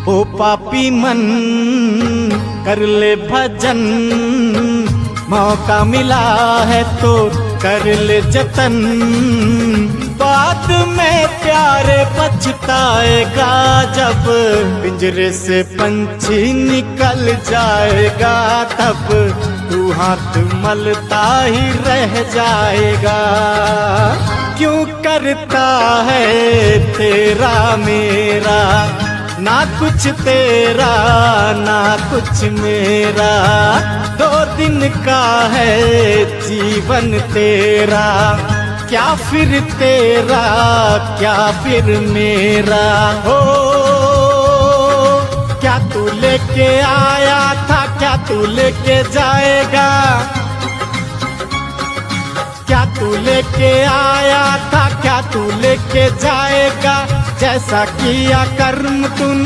ओ पापी मन कर ले भजन, मौका मिला है तो कर ले जतन। बाद में प्यारे पछताएगा जब पिंजरे से पंछी निकल जाएगा, तब तू हाथ मलता ही रह जाएगा। क्यों करता है तेरा मेरा, ना कुछ तेरा ना कुछ मेरा। 2 दिन का है जीवन तेरा, क्या फिर तेरा क्या फिर मेरा। हो क्या तू लेके आया था, क्या तू लेके जाएगा, क्या तू लेके आया था, क्या तू लेके जाएगा। जैसा किया कर्म तूने